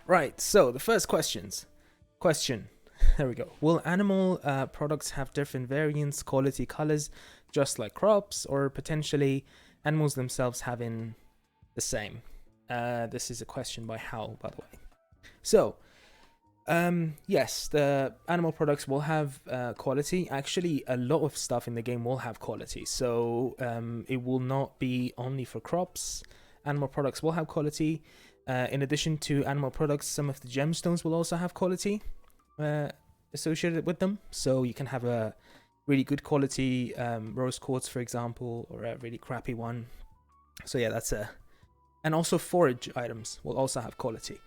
Right, so the first question. There we go. Will animal products have different variants, quality, colors, just like crops, or potentially animals themselves having the same? This is a question by Hal, by the way. So, yes, the animal products will have quality. Actually, a lot of stuff in the game will have quality. So, it will not be only for crops. Animal products will have quality. In addition to animal products, some of the gemstones will also have quality associated with them. So you can have a really good quality rose quartz, for example, or a really crappy one. So yeah, that's a... And also forage items will also have quality.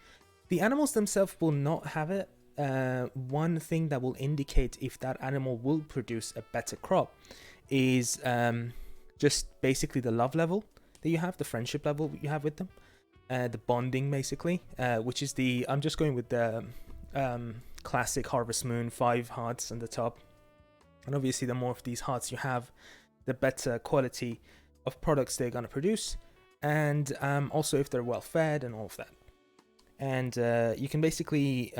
The animals themselves will not have it. One thing that will indicate if that animal will produce a better crop is just basically the love level that you have, the friendship level you have with them. The bonding, basically, which is the... I'm just going with the classic Harvest Moon, 5 hearts on the top. And obviously, the more of these hearts you have, the better quality of products they're going to produce. And also if they're well fed and all of that. And you can basically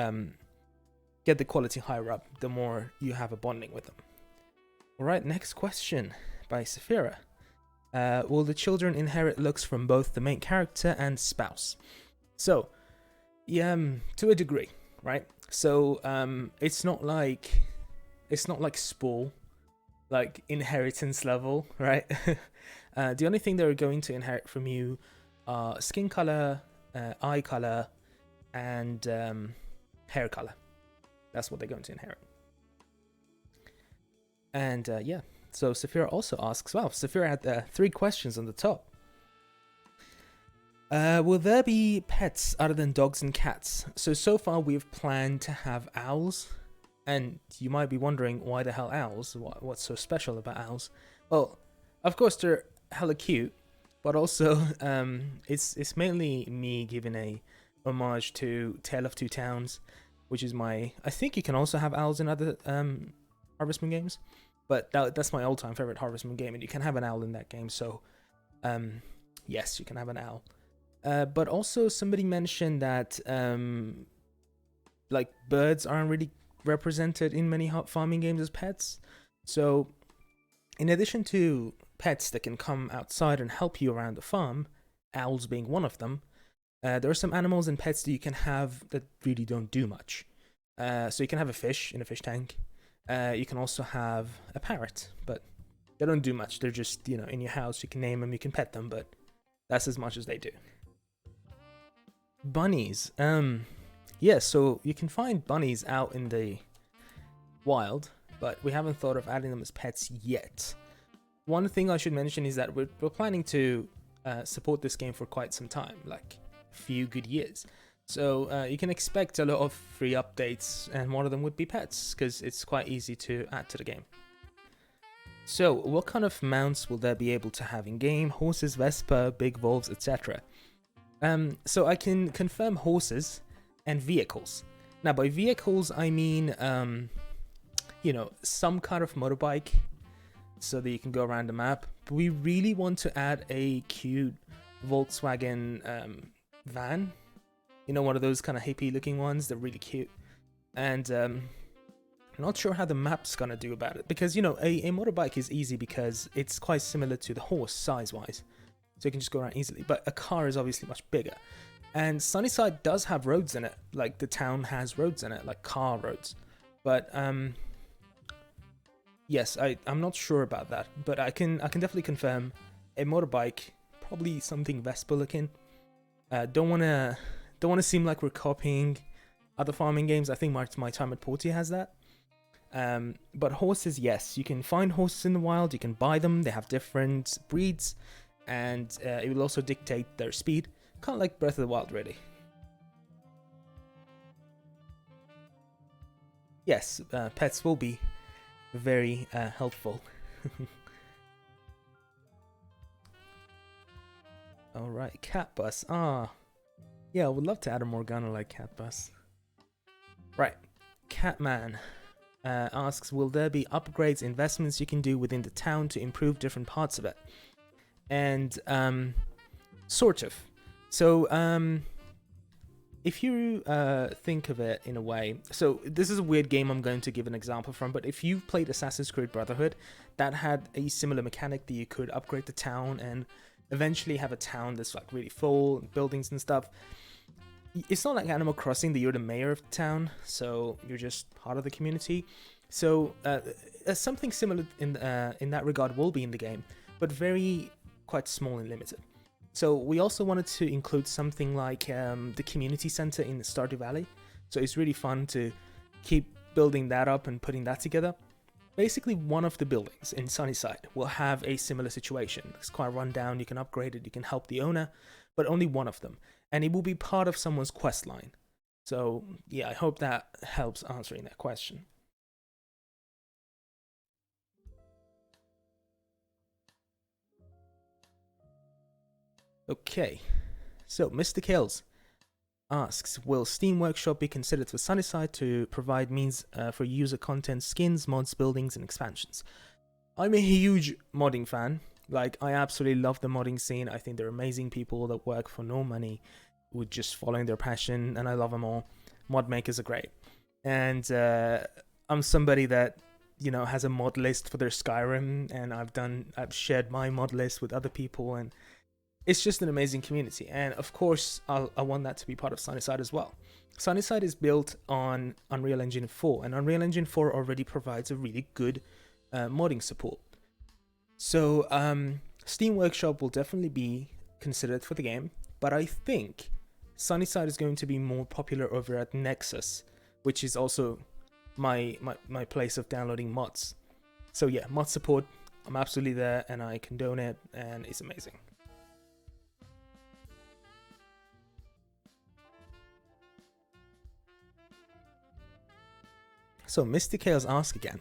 get the quality higher up the more you have a bonding with them. Alright, next question by Saphira. Will the children inherit looks from both the main character and spouse? So, yeah, to a degree, right? So, it's not like Spore, like inheritance level, right? The only thing they're going to inherit from you are skin color, eye color, and hair color. That's what they're going to inherit. And yeah. So Saphira also asks, wow, Saphira had 3 questions on the top. Will there be pets other than dogs and cats? So far we've planned to have owls. And you might be wondering, why the hell owls? What's so special about owls? Well, of course they're hella cute. But also, it's mainly me giving a homage to Tale of Two Towns. Which is my... I think you can also have owls in other Harvest Moon games. But that's my all-time favorite Harvest Moon game, and you can have an owl in that game, so yes, you can have an owl. But also, somebody mentioned that like birds aren't really represented in many farming games as pets. So, in addition to pets that can come outside and help you around the farm, owls being one of them, there are some animals and pets that you can have that really don't do much. So you can have a fish in a fish tank. You can also have a parrot, but they don't do much. They're just, in your house. You can name them, you can pet them, but that's as much as they do. Bunnies. Yeah, so you can find bunnies out in the wild, but we haven't thought of adding them as pets yet. One thing I should mention is that we're planning to support this game for quite some time, like a few good years. So you can expect a lot of free updates, and one of them would be pets, because it's quite easy to add to the game. So, what kind of mounts will there be able to have in game? Horses, Vespa, big wolves, etc. So I can confirm horses and vehicles. Now, by vehicles, I mean, some kind of motorbike, so that you can go around the map. But we really want to add a cute Volkswagen van. One of those kind of hippie looking ones. They're really cute. And I'm not sure how the map's gonna do about it. Because, a motorbike is easy because it's quite similar to the horse size-wise. So you can just go around easily. But a car is obviously much bigger. And SunnySide does have roads in it. Like, the town has roads in it, like car roads. But, yes, I'm not sure about that. But I can definitely confirm a motorbike, probably something Vespa looking. Don't want to seem like we're copying other farming games. I think my time at Portia has that. But horses, yes, you can find horses in the wild. You can buy them. They have different breeds, and it will also dictate their speed, kind of like Breath of the Wild, really. Yes, pets will be very helpful. All right, cat bus. Yeah, I would love to add a Morgana like cat bus. Right, Catman asks, will there be upgrades, investments you can do within the town to improve different parts of it? And sort of. So if you think of it in a way, so this is a weird game I'm going to give an example from, but if you played Assassin's Creed Brotherhood, that had a similar mechanic that you could upgrade the town and eventually have a town that's like really full, buildings and stuff. It's not like Animal Crossing that you're the mayor of the town, so you're just part of the community. So something similar in that regard will be in the game, but very quite small and limited. So we also wanted to include something like the community center in Stardew Valley. So it's really fun to keep building that up and putting that together. Basically, one of the buildings in SunnySide will have a similar situation. It's quite run down, you can upgrade it, you can help the owner, but only one of them. And it will be part of someone's quest line. So yeah, I hope that helps answering that question. Okay, so Mr. Kills asks, will Steam Workshop be considered for SunnySide to provide means for user content, skins, mods, buildings, and expansions? I'm a huge modding fan. Like, I absolutely love the modding scene. I think they're amazing people that work for no money with just following their passion, and I love them all. Mod makers are great. And I'm somebody that, you know, has a mod list for their Skyrim, and I've shared my mod list with other people, and it's just an amazing community. And of course, I want that to be part of SunnySide as well. SunnySide is built on Unreal Engine 4, and Unreal Engine 4 already provides a really good modding support. So Steam Workshop will definitely be considered for the game, but I think SunnySide is going to be more popular over at Nexus, which is also my place of downloading mods. So yeah, mod support, I'm absolutely there, and I condone it, and it's amazing. So Mr. Chaos asks again,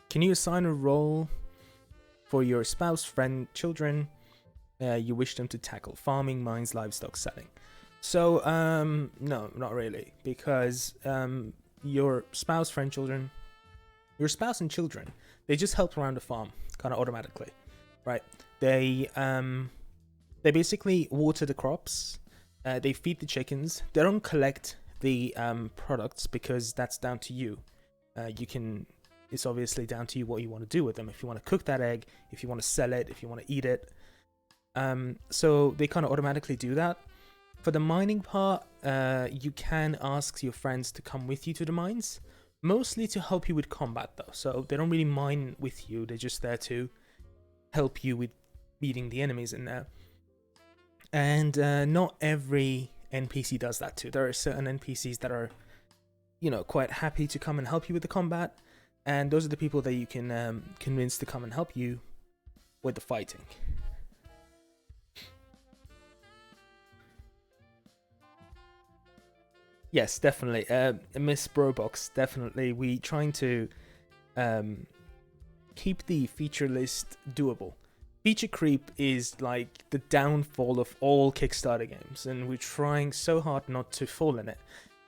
can you assign a role for your spouse, friend, children you wish them to tackle? Farming, mines, livestock, selling. So no, not really, because your spouse, friend, children, your spouse and children, they just help around the farm kind of automatically, right? They basically water the crops, they feed the chickens. They don't collect the products because that's down to you. It's obviously down to you what you want to do with them. If you want to cook that egg, if you want to sell it, if you want to eat it. So they kind of automatically do that. For the mining part, you can ask your friends to come with you to the mines, mostly to help you with combat though. So they don't really mine with you, they're just there to help you with beating the enemies in there. And not every NPC does that too. There are certain NPCs that are, you know, quite happy to come and help you with the combat, and those are the people that you can convince to come and help you with the fighting. Yes, definitely. Miss Brobox, definitely. We trying to keep the feature list doable. Feature creep is like the downfall of all Kickstarter games, and we're trying so hard not to fall in it.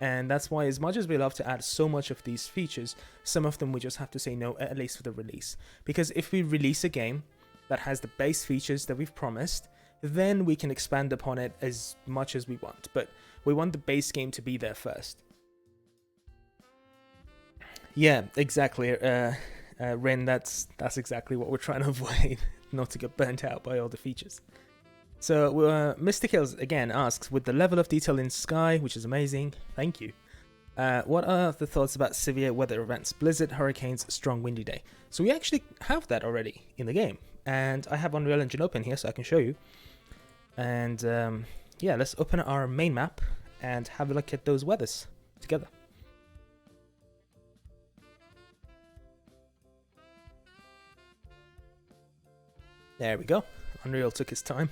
And that's why, as much as we love to add so much of these features, some of them we just have to say no, at least for the release. Because if we release a game that has the base features that we've promised, then we can expand upon it as much as we want. But we want the base game to be there first. Yeah, exactly. Ren, that's exactly what we're trying to avoid, not to get burnt out by all the features. So Mr. Kills again asks, with the level of detail in Sky, which is amazing, thank you, what are the thoughts about severe weather events, blizzard, hurricanes, strong windy day? So we actually have that already in the game, and I have Unreal Engine open here so I can show you. And yeah, let's open our main map and have a look at those weathers together. There we go. Unreal took his time.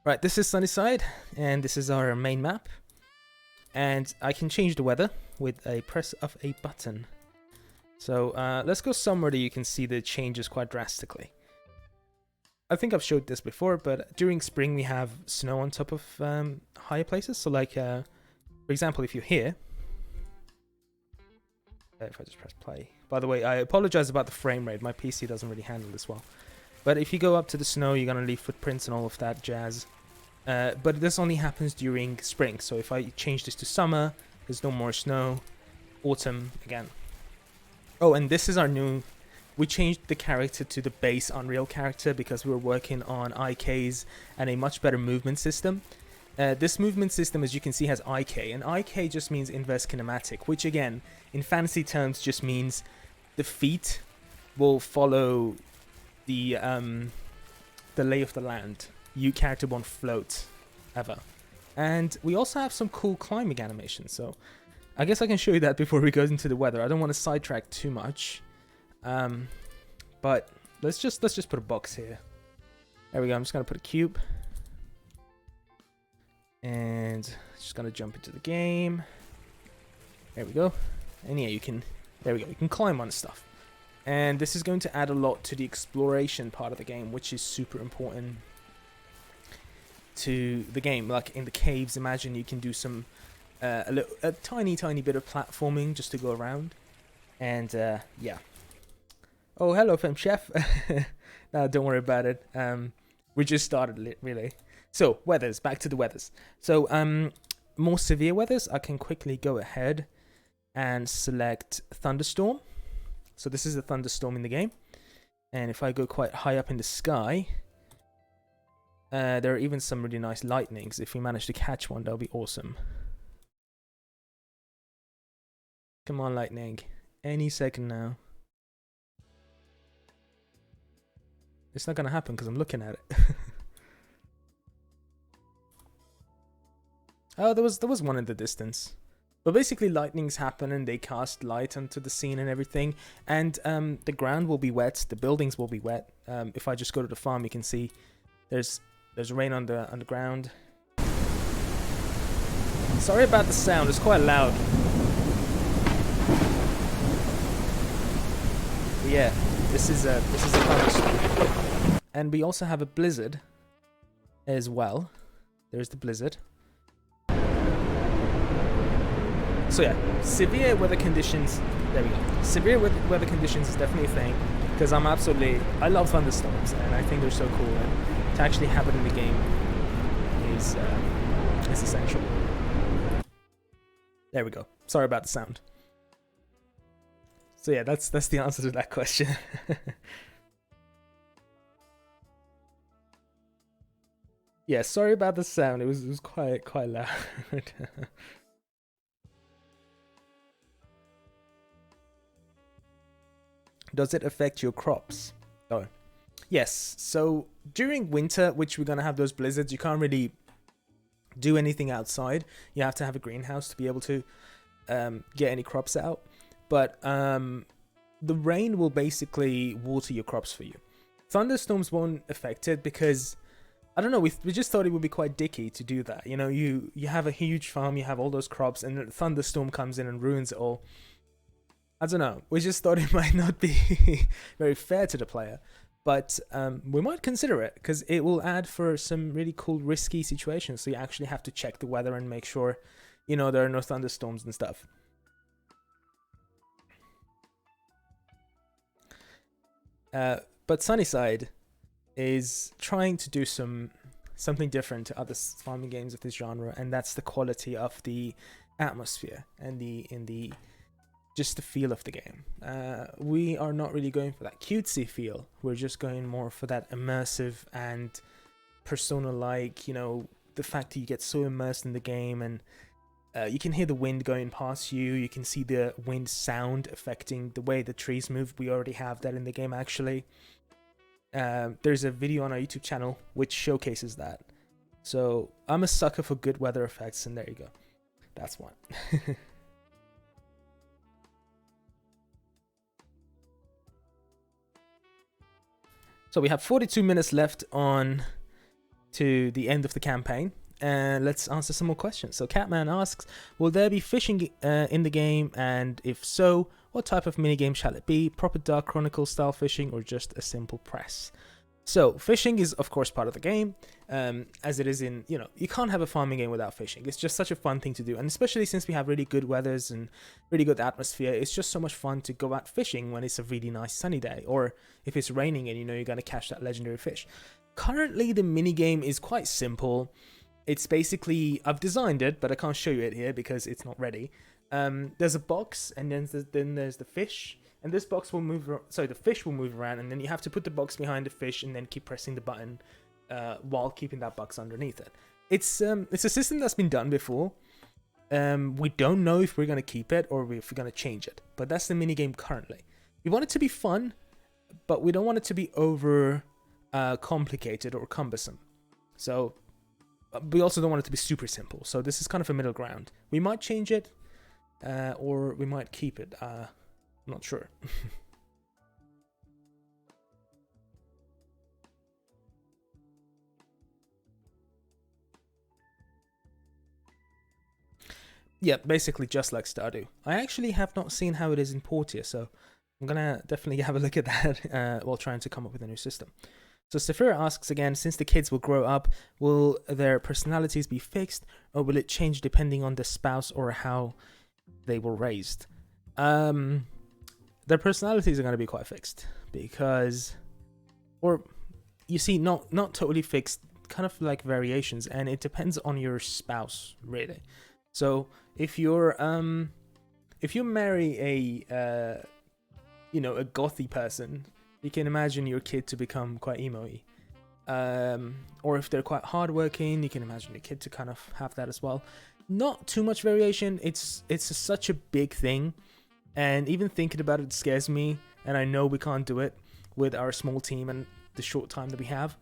Right, this is SunnySide, and this is our main map. And I can change the weather with a press of a button. So let's go somewhere that you can see the changes quite drastically. I think I've showed this before, but during spring we have snow on top of higher places. So like, for example, if you're here, if I just press play. By the way, I apologize about the frame rate. My PC doesn't really handle this well. But if you go up to the snow, you're going to leave footprints and all of that jazz. but this only happens during spring. So if I change this to summer, there's no more snow. Autumn again. Oh, and this is our new... We changed the character to the base Unreal character because we were working on IKs and a much better movement system. This movement system, as you can see, has IK, and IK just means inverse kinematic, which again, in fantasy terms, just means the feet will follow the lay of the land. Your character won't float ever. And we also have some cool climbing animations, so I guess I can show you that before we go into the weather. I don't want to sidetrack too much, but let's just put a box here. There we go. I'm just gonna put a cube. And just gonna jump into the game. There we go. And yeah, there we go. You can climb on stuff. And this is going to add a lot to the exploration part of the game, which is super important to the game. Like in the caves, imagine you can do some a tiny bit of platforming just to go around. And yeah. Oh, hello, Fem Chef. No, don't worry about it. We just started really. So, weathers, back to the weathers. So, more severe weathers, I can quickly go ahead and select thunderstorm. So this is a thunderstorm in the game. And if I go quite high up in the sky, there are even some really nice lightnings. If we manage to catch one, that'll be awesome. Come on, lightning. Any second now. It's not going to happen because I'm looking at it. Oh, there was one in the distance. But basically lightnings happen and they cast light onto the scene and everything. And the ground will be wet, the buildings will be wet. If I just go to the farm, you can see there's rain on the ground. Sorry about the sound, it's quite loud. But yeah, this is a thunderstorm. And we also have a blizzard as well. There's the blizzard. So yeah, severe weather conditions, there we go. Severe weather conditions is definitely a thing, because I love thunderstorms, and I think they're so cool, and to actually have it in the game is essential. There we go. Sorry about the sound. So yeah, that's the answer to that question. Yeah, sorry about the sound, it was quite loud. Does it affect your crops? Oh, yes. So during winter, which we're gonna have those blizzards, you can't really do anything outside. You have to have a greenhouse to be able to get any crops out. But the rain will basically water your crops for you. Thunderstorms won't affect it because, I don't know, we just thought it would be quite dicky to do that. You know, you have a huge farm, you have all those crops, and a thunderstorm comes in and ruins it all. I don't know, we just thought it might not be very fair to the player, but we might consider it, because it will add for some really cool risky situations, so you actually have to check the weather and make sure, you know, there are no thunderstorms and stuff. But SunnySide is trying to do something different to other farming games of this genre, and that's the quality of the atmosphere and just the feel of the game. We are not really going for that cutesy feel. We're just going more for that immersive and Persona-like, you know, the fact that you get so immersed in the game, and you can hear the wind going past you. You can see the wind sound affecting the way the trees move. We already have that in the game, actually. There's a video on our YouTube channel which showcases that. So I'm a sucker for good weather effects, and there you go. That's one. So we have 42 minutes left on to the end of the campaign, and let's answer some more questions. So Catman asks, will there be fishing in the game, and if so, what type of minigame shall it be? Proper Dark Chronicle style fishing, or just a simple press? So fishing is of course part of the game, as it is in, you know, you can't have a farming game without fishing. It's just such a fun thing to do, and especially since we have really good weathers and really good atmosphere, it's just so much fun to go out fishing when it's a really nice sunny day, or if it's raining and you know you're going to catch that legendary fish. Currently the minigame is quite simple. It's basically, I've designed it, but I can't show you it here because it's not ready. There's a box, and then there's the fish, and this box will move. So the fish will move around, and then you have to put the box behind the fish, and then keep pressing the button while keeping that box underneath it. It's a system that's been done before. We don't know if we're gonna keep it or if we're gonna change it, but that's the minigame currently. We want it to be fun, but we don't want it to be over complicated or cumbersome. So we also don't want it to be super simple. So this is kind of a middle ground. We might change it, or we might keep it. I'm not sure. Yeah, basically just like Stardew. I actually have not seen how it is in Portia, so I'm gonna definitely have a look at that while trying to come up with a new system. So Saphira asks again, since the kids will grow up, will their personalities be fixed, or will it change depending on the spouse or how they were raised? Their personalities are going to be quite fixed because, or you see, not totally fixed, kind of like variations, and it depends on your spouse really. So if you marry a a gothy person, you can imagine your kid to become quite emo-y. Or if they're quite hardworking, you can imagine your kid to kind of have that as well. Not too much variation. It's such a big thing, and even thinking about it scares me. And I know we can't do it with our small team and the short time that we have.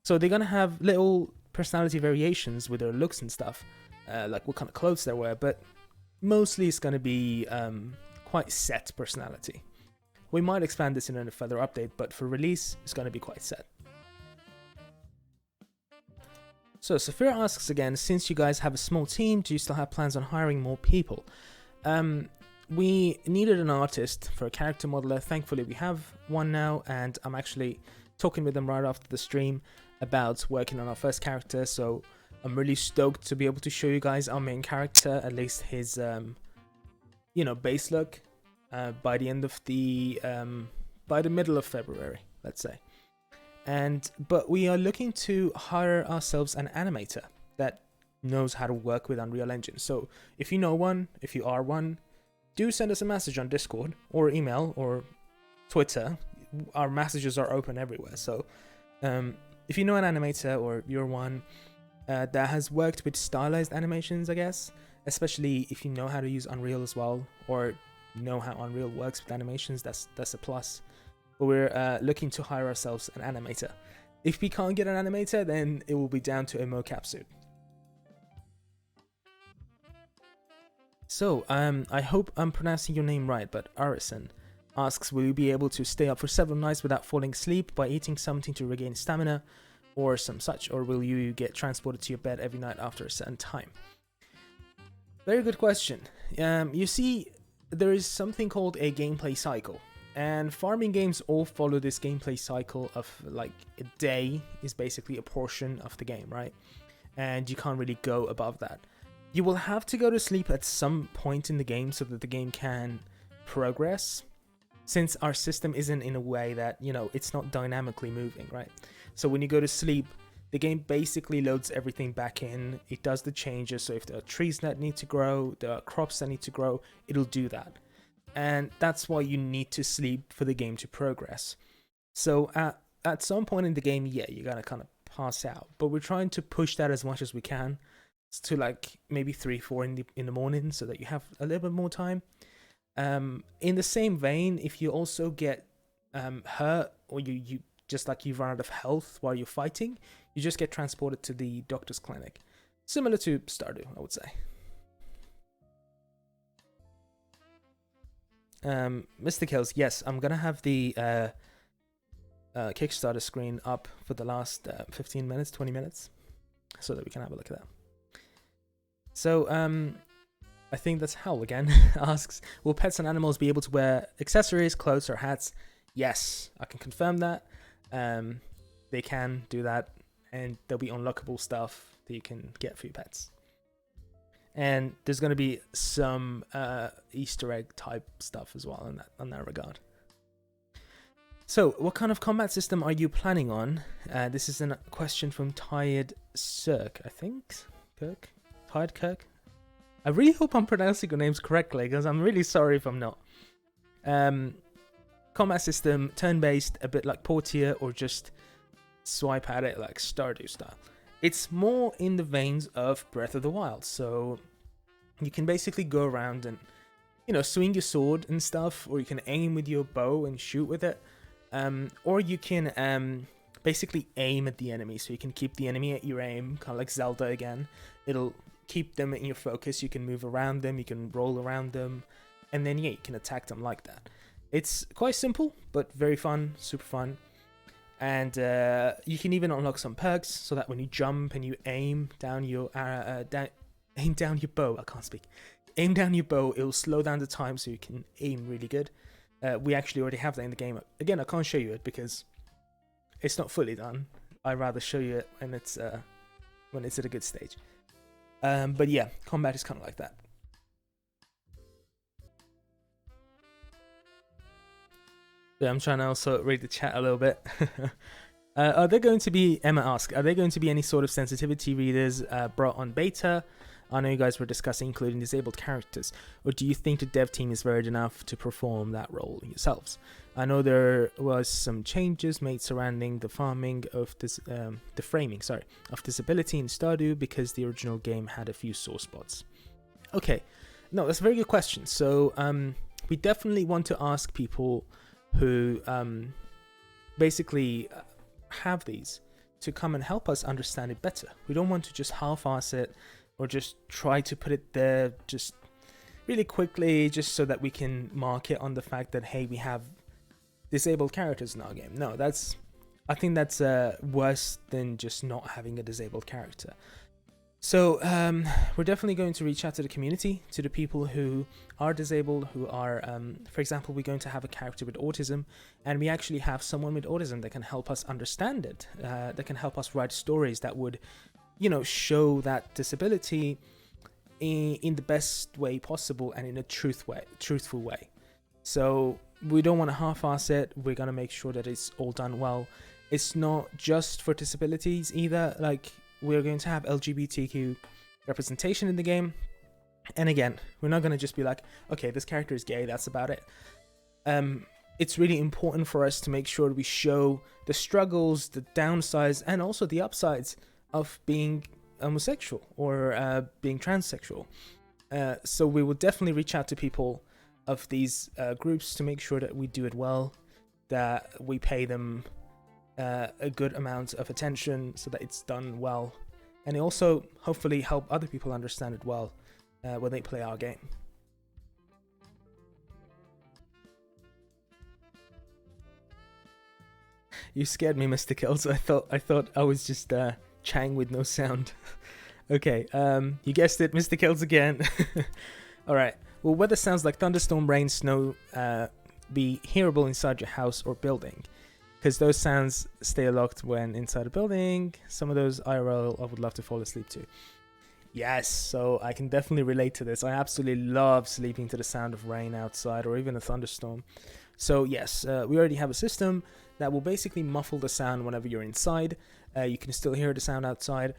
So they're gonna have little personality variations with their looks and stuff, like what kind of clothes they wear. But mostly it's gonna be quite set personality. We might expand this in a further update, but for release, it's going to be quite set. So Saphira asks again, since you guys have a small team, do you still have plans on hiring more people? We needed an artist for a character modeler. Thankfully, we have one now, and I'm actually talking with them right after the stream about working on our first character. So I'm really stoked to be able to show you guys our main character, at least his, base look. By the end of by the middle of February, let's say. But we are looking to hire ourselves an animator that knows how to work with Unreal Engine. So if you know one, if you are one, do send us a message on Discord or email or Twitter. Our messages are open everywhere. So if you know an animator or you're one that has worked with stylized animations, I guess, especially if you know how to use Unreal as well, or know how Unreal works with animations, that's a plus. But we're looking to hire ourselves an animator. If we can't get an animator, then it will be down to a mocap suit. So I hope I'm pronouncing your name right, but Arison asks, will you be able to stay up for several nights without falling asleep by eating something to regain stamina or some such, or will you get transported to your bed every night after a certain time? Very good question. You see, there is something called a gameplay cycle, and farming games all follow this gameplay cycle of like a day is basically a portion of the game, right? And you can't really go above that. You will have to go to sleep at some point in the game so that the game can progress, since our system isn't in a way that, it's not dynamically moving, right? So when you go to sleep, the game basically loads everything back in. It does the changes. So if there are trees that need to grow, there are crops that need to grow, it'll do that. And that's why you need to sleep for the game to progress. So at some point in the game, yeah, you're going to kind of pass out. But we're trying to push that as much as we can to like maybe 3-4 in the morning so that you have a little bit more time. In the same vein, if you also get hurt, or you just like you run out of health while you're fighting, you just get transported to the doctor's clinic. Similar to Stardew, I would say. Mr. Kills, yes, I'm gonna have the Kickstarter screen up for the last 15 minutes, 20 minutes, so that we can have a look at that. So, I think that's Howl again, asks, will pets and animals be able to wear accessories, clothes, or hats? Yes, I can confirm that. They can do that, and there'll be unlockable stuff that you can get for your pets. And there's going to be some Easter egg type stuff as well in that regard. So, what kind of combat system are you planning on? This is a question from Tired Cirque, I think. Tired Kirk? I really hope I'm pronouncing your names correctly, because I'm really sorry if I'm not. Combat system, turn-based, a bit like Portia, or just swipe at it like Stardew style. It's more in the veins of Breath of the Wild, so you can basically go around and, you know, swing your sword and stuff, or you can aim with your bow and shoot with it. Or you can basically aim at the enemy, so you can keep the enemy at your aim, kind of like Zelda again. It'll keep them in your focus, you can move around them, you can roll around them, and then yeah, you can attack them like that. It's quite simple, but very fun, super fun. And you can even unlock some perks, so that when you jump and you aim down your aim down your bow, I can't speak. Aim down your bow, it'll slow down the time so you can aim really good. We actually already have that in the game. Again, I can't show you it because it's not fully done. I'd rather show you it when it's at a good stage. But yeah, combat is kind of like that. Yeah, I'm trying to also read the chat a little bit. Are there going to be, Emma asks, are there going to be any sort of sensitivity readers brought on beta? I know you guys were discussing including disabled characters, or do you think the dev team is varied enough to perform that role yourselves? I know there was some changes made surrounding the framing of disability in Stardew because the original game had a few sore spots. Okay, no, that's a very good question. So we definitely want to ask people who basically have these to come and help us understand it better. We don't want to just half-ass it or just try to put it there just really quickly just so that we can mark it on the fact that, hey, we have disabled characters in our game. No, I think that's worse than just not having a disabled character. So we're definitely going to reach out to the community, to the people who are disabled, who are, for example, we're going to have a character with autism, and we actually have someone with autism that can help us understand it, that can help us write stories that would, you know, show that disability in the best way possible and in a truthful way. So we don't want to half-ass it. We're going to make sure that it's all done well. It's not just for disabilities either. Like, we're going to have LGBTQ representation in the game. And again, we're not going to just be like, okay, this character is gay, that's about it. It's really important for us to make sure we show the struggles, the downsides, and also the upsides of being homosexual or being transsexual. So we will definitely reach out to people of these groups to make sure that we do it well, that we pay them a good amount of attention so that it's done well, and also hopefully help other people understand it well when they play our game. You scared me, Mr. Kills. I thought I was just Chang with no sound. Okay, you guessed it, Mr. Kills again. Alright, will weather sounds like thunderstorm, rain, snow be hearable inside your house or building? Because those sounds stay locked when inside a building. Some of those IRL I would love to fall asleep to. Yes, so I can definitely relate to this. I absolutely love sleeping to the sound of rain outside or even a thunderstorm. So yes, we already have a system that will basically muffle the sound whenever you're inside. You can still hear the sound outside.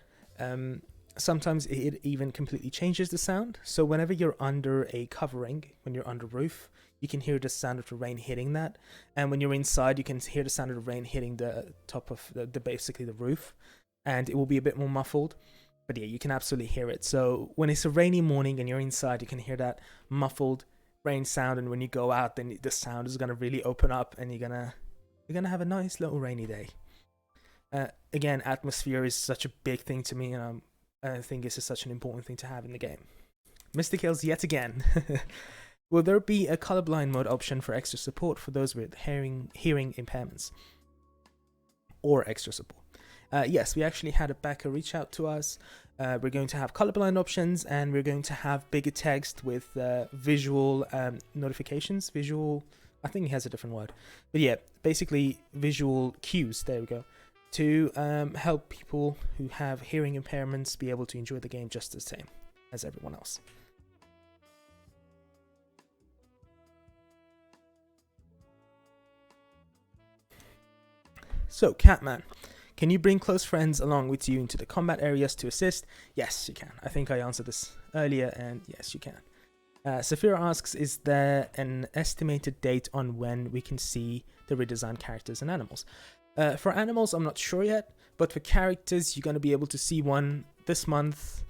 Sometimes it even completely changes the sound. So whenever you're under a covering, when you're under roof, you can hear the sound of the rain hitting that. And when you're inside, you can hear the sound of the rain hitting the top of basically the roof. And it will be a bit more muffled. But yeah, you can absolutely hear it. So when it's a rainy morning and you're inside, you can hear that muffled rain sound. And when you go out, then the sound is going to really open up and you're gonna have a nice little rainy day. Again, atmosphere is such a big thing to me, and I think this is such an important thing to have in the game. Mr. Kills yet again. Will there be a colorblind mode option for extra support for those with hearing impairments? Or extra support? Yes, we actually had a backer reach out to us. We're going to have colorblind options, and we're going to have bigger text with visual notifications. Visual, I think he has a different word. But yeah, basically visual cues, there we go, to help people who have hearing impairments be able to enjoy the game just the same as everyone else. So, Catman, can you bring close friends along with you into the combat areas to assist? Yes, you can. I think I answered this earlier, and yes, you can. Safira asks, is there an estimated date on when we can see the redesigned characters and animals? For animals, I'm not sure yet, but for characters, you're going to be able to see one this month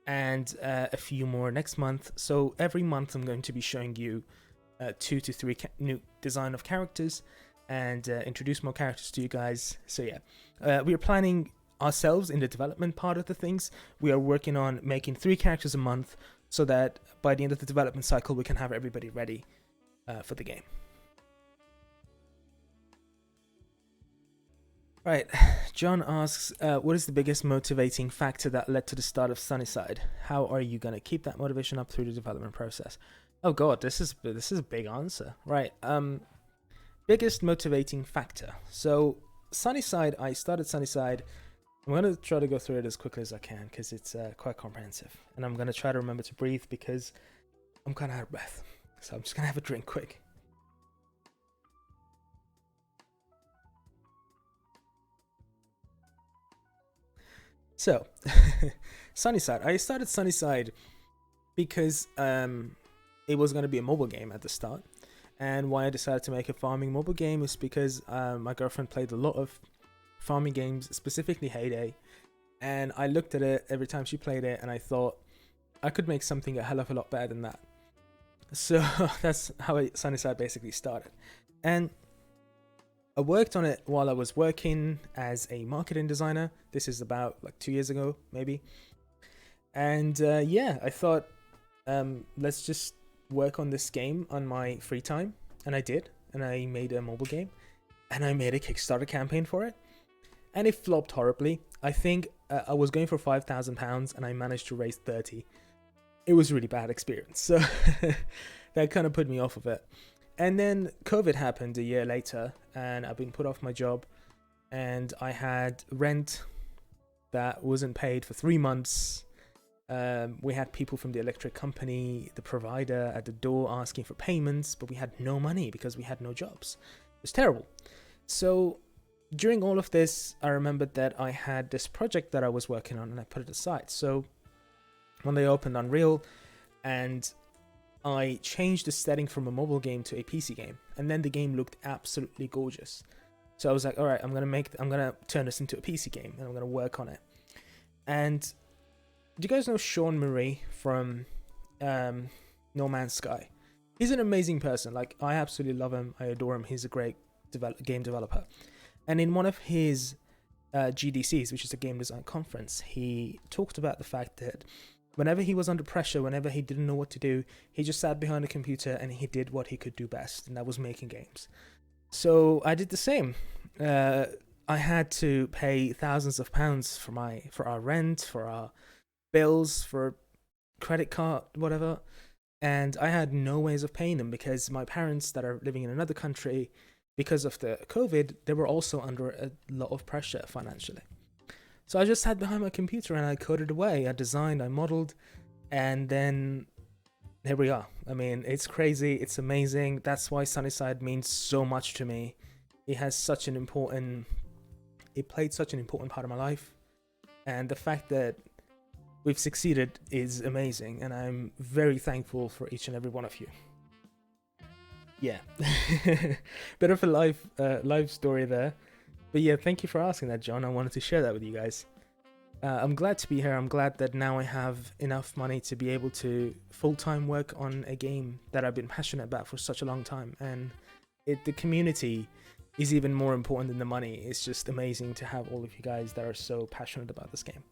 and a few more next month. So every month, I'm going to be showing you 2 to 3 new design of characters and introduce more characters to you guys. So yeah, we are planning ourselves in the development part of the things. We are working on making 3 characters a month, so that by the end of the development cycle, we can have everybody ready for the game. Right, John asks, what is the biggest motivating factor that led to the start of SunnySide? How are you going to keep that motivation up through the development process? Oh god, this is a big answer. Right, biggest motivating factor. So SunnySide, I started SunnySide. I'm going to try to go through it as quickly as I can because it's quite comprehensive. And I'm going to try to remember to breathe because I'm kind of out of breath. So I'm just going to have a drink quick. So, SunnySide. I started SunnySide because it was going to be a mobile game at the start. And why I decided to make a farming mobile game is because my girlfriend played a lot of farming games, specifically Heyday, and I looked at it every time she played it and I thought I could make something a hell of a lot better than that. So that's how SunnySide basically started. And I worked on it while I was working as a marketing designer. This is about like 2 years ago, maybe. And yeah, I thought, let's just work on this game on my free time. And I did. And I made a mobile game. And I made a Kickstarter campaign for it. And it flopped horribly. I think I was going for £5,000 and I managed to raise 30. It was a really bad experience. So that kind of put me off of it. And then COVID happened a year later and I've been put off my job and I had rent that wasn't paid for 3 months. We had people from the electric company, the provider at the door asking for payments, but we had no money because we had no jobs. It was terrible. So during all of this, I remembered that I had this project that I was working on and I put it aside. So when they opened Unreal and I changed the setting from a mobile game to a PC game, and then the game looked absolutely gorgeous. So I was like, all right, I'm gonna turn this into a PC game and I'm gonna work on it. And do you guys know Sean Murray from No Man's Sky? He's an amazing person. Like, I absolutely love him. I adore him. He's a great game developer. And in one of his GDCs, which is a game design conference, he talked about the fact that whenever he was under pressure, whenever he didn't know what to do, he just sat behind a computer and he did what he could do best, and that was making games. So I did the same. I had to pay thousands of pounds for our rent, for our bills, for credit card, whatever, and I had no ways of paying them because my parents that are living in another country, because of the COVID, they were also under a lot of pressure financially. So I just sat behind my computer and I coded away. I designed, I modeled, and then here we are. I mean, it's crazy. It's amazing. That's why SunnySide means so much to me. It played such an important part of my life. And the fact that we've succeeded is amazing. And I'm very thankful for each and every one of you. Yeah. Bit of a life story there. But yeah, thank you for asking that, John. I wanted to share that with you guys. I'm glad to be here. I'm glad that now I have enough money to be able to full-time work on a game that I've been passionate about for such a long time. And the community is even more important than the money. It's just amazing to have all of you guys that are so passionate about this game.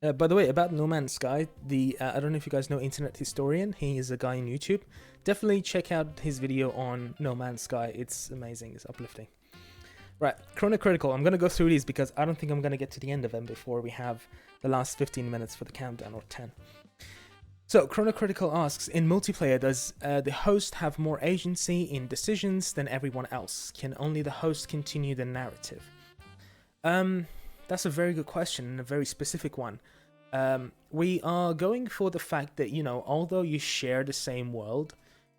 By the way, about No Man's Sky, I don't know if you guys know Internet Historian. He is a guy on YouTube. Definitely check out his video on No Man's Sky. It's amazing. It's uplifting. Right, Chrono Critical. I'm going to go through these because I don't think I'm going to get to the end of them before we have the last 15 minutes for the countdown, or 10. So, Chrono Critical asks, in multiplayer, does the host have more agency in decisions than everyone else? Can only the host continue the narrative? That's a very good question and a very specific one. We are going for the fact that, although you share the same world,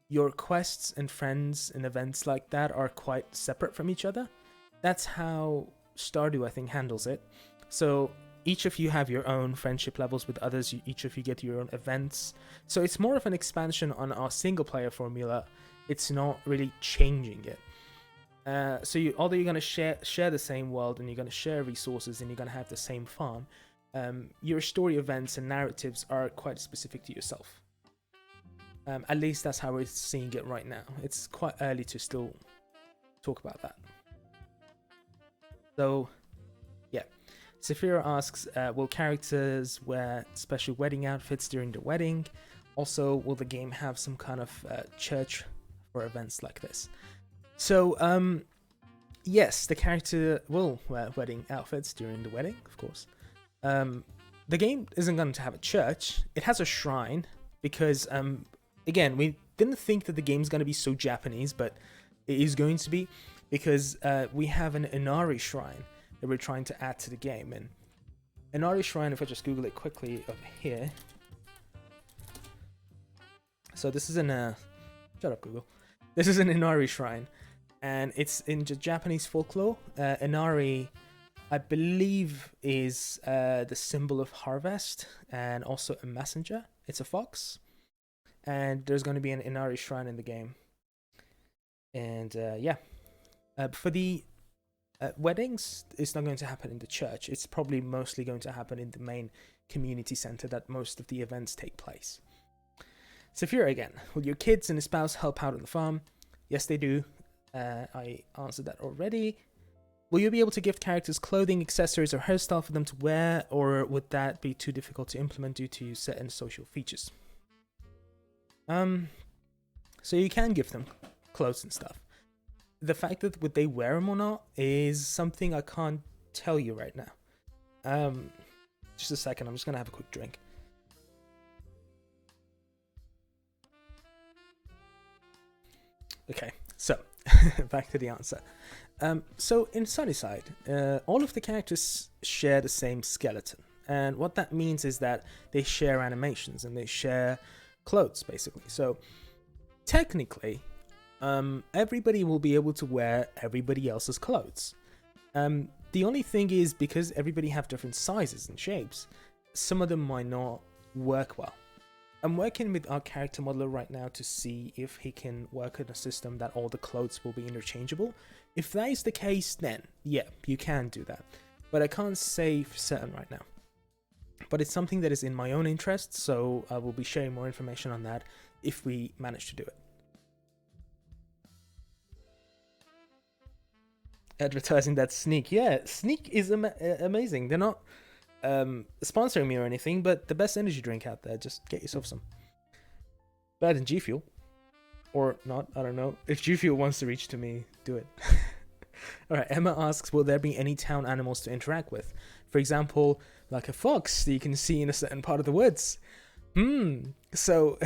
your quests and friends and events like that are quite separate from each other. That's how Stardew, I think, handles it. So each of you have your own friendship levels with others. Each of you get your own events. So it's more of an expansion on our single player formula. It's not really changing it. Although you're going to share the same world and you're going to share resources and you're going to have the same farm, your story events and narratives are quite specific to yourself. At least that's how we're seeing it right now. It's quite early to still talk about that. So, yeah. Saphira asks, will characters wear special wedding outfits during the wedding? Also, will the game have some kind of church for events like this? So, yes, the character will wear wedding outfits during the wedding, of course. The game isn't going to have a church. It has a shrine because, again, we didn't think that the game's going to be so Japanese, but it is going to be because we have an Inari shrine that we're trying to add to the game. And Inari shrine, if I just Google it quickly over here. So this is shut up, Google. This is an Inari shrine, and it's in the Japanese folklore. Inari, I believe, is the symbol of harvest and also a messenger. It's a fox, and there's going to be an Inari shrine in the game. And yeah, for the weddings, it's not going to happen in the church. It's probably mostly going to happen in the main community center that most of the events take place. Saphira again, will your kids and a spouse help out on the farm? Yes, they do. I answered that already. Will you be able to gift characters clothing, accessories, or hairstyle for them to wear, or would that be too difficult to implement due to certain social features? So you can gift them clothes and stuff. The fact that would they wear them or not is something I can't tell you right now. Just a second, I'm just gonna have a quick drink. Okay, so back to the answer. So in SunnySide, all of the characters share the same skeleton, and what that means is that they share animations and they share clothes, basically. So technically, everybody will be able to wear everybody else's clothes. The only thing is, because everybody have different sizes and shapes, some of them might not work well. I'm working with our character modeler right now to see if he can work in a system that all the clothes will be interchangeable. If that is the case, then yeah, you can do that. But I can't say for certain right now. But it's something that is in my own interest, so I will be sharing more information on that if we manage to do it. Advertising that Sneak. Yeah, Sneak is amazing. They're not sponsoring me or anything, but the best energy drink out there. Just get yourself some. Better than G Fuel. Or not, I don't know. If G Fuel wants to reach to me, do it. Alright, Emma asks, will there be any town animals to interact with? For example, like a fox that you can see in a certain part of the woods. So,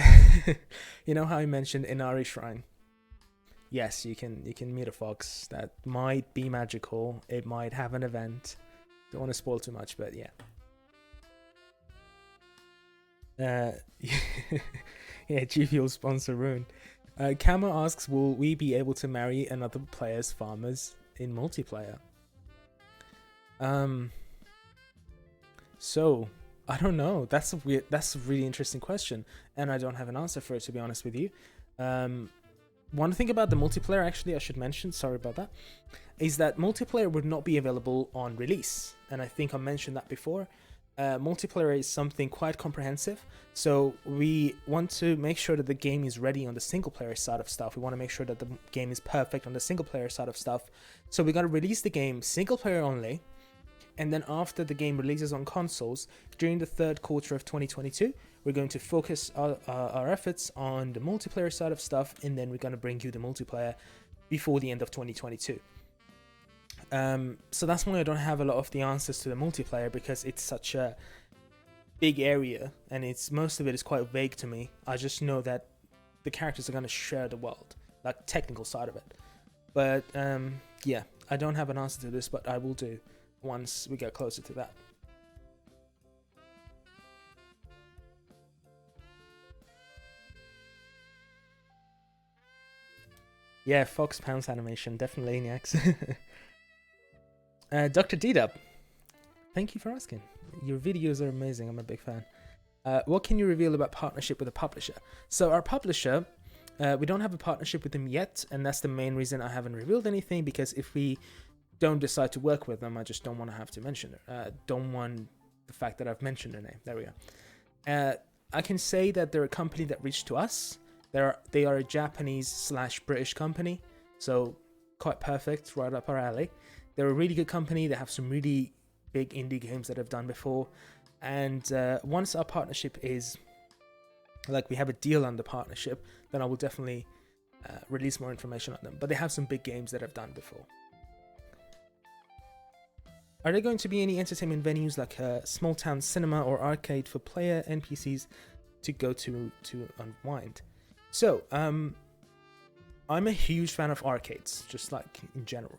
you know how I mentioned Inari Shrine? Yes, you can meet a fox that might be magical. It might have an event. Don't want to spoil too much, but yeah. Yeah, G Fuel sponsor Rune. Kama asks, will we be able to marry another player's farmers in multiplayer? So I don't know. That's a really interesting question, and I don't have an answer for it, to be honest with you. One thing about the multiplayer, actually, I should mention, sorry about that, is that multiplayer would not be available on release. And I think I mentioned that before. Multiplayer is something quite comprehensive. So we want to make sure that the game is ready on the single player side of stuff. We want to make sure that the game is perfect on the single player side of stuff. So we're going to release the game single player only. And then after the game releases on consoles, during the third quarter of 2022, we're going to focus our efforts on the multiplayer side of stuff, and then we're going to bring you the multiplayer before the end of 2022. So that's why I don't have a lot of the answers to the multiplayer, because it's such a big area, and most of it is quite vague to me. I just know that the characters are going to share the world, like technical side of it. But yeah, I don't have an answer to this, but I will do once we get closer to that. Yeah, Fox Pounds animation, definitely Niax. Dr. D-Dub, thank you for asking. Your videos are amazing. I'm a big fan. What can you reveal about partnership with a publisher? So our publisher, we don't have a partnership with them yet, and that's the main reason I haven't revealed anything, because if we don't decide to work with them, I just don't want to have to mention it. Don't want the fact that I've mentioned their name. There we go. I can say that they're a company that reached to us. They are a Japanese/British company, so quite perfect, right up our alley. They're a really good company. They have some really big indie games that I've done before. And once our partnership is, like, we have a deal on the partnership, then I will definitely release more information on them. But they have some big games that I've done before. Are there going to be any entertainment venues like a small town cinema or arcade for player NPCs to go to unwind? So, I'm a huge fan of arcades, just like in general.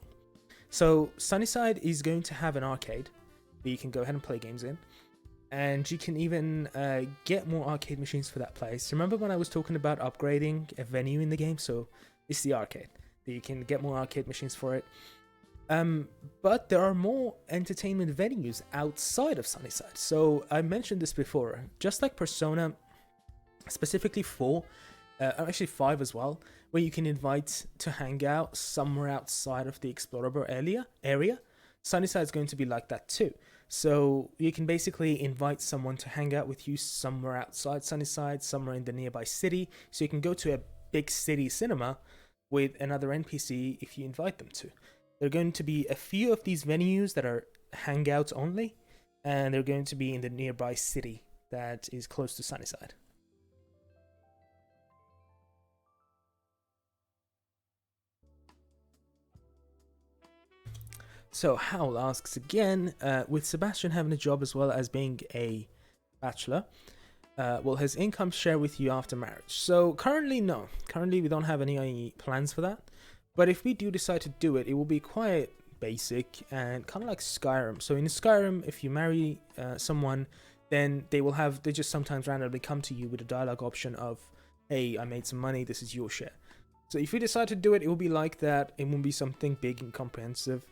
So, SunnySide is going to have an arcade that you can go ahead and play games in. And you can even get more arcade machines for that place. Remember when I was talking about upgrading a venue in the game? So, it's the arcade. You can get more arcade machines for it. But there are more entertainment venues outside of SunnySide. So, I mentioned this before. Just like Persona, specifically 4, actually 5 as well, where you can invite to hang out somewhere outside of the explorable area. SunnySide is going to be like that too. So you can basically invite someone to hang out with you somewhere outside SunnySide, somewhere in the nearby city. So you can go to a big city cinema with another NPC if you invite them to. There are going to be a few of these venues that are hangouts only, and they're going to be in the nearby city that is close to SunnySide. So Howl asks again, with Sebastian having a job as well as being a bachelor, will his income share with you after marriage? So currently, no. Currently, we don't have any plans for that. But if we do decide to do it, it will be quite basic and kind of like Skyrim. So in Skyrim, if you marry someone, then they just sometimes randomly come to you with a dialogue option of, hey, I made some money, this is your share. So if we decide to do it, it will be like that. It won't be something big and comprehensive.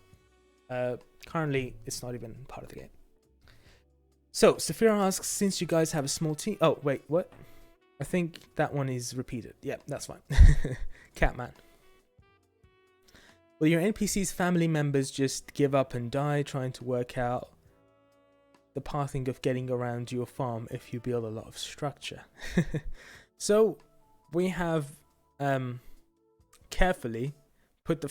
Currently, it's not even part of the game. So, Saphira asks, since you guys have a small team... Oh, wait, what? I think that one is repeated. Yeah, that's fine. Catman. Will your NPC's family members just give up and die trying to work out the pathing of getting around your farm if you build a lot of structure? So, we have carefully put the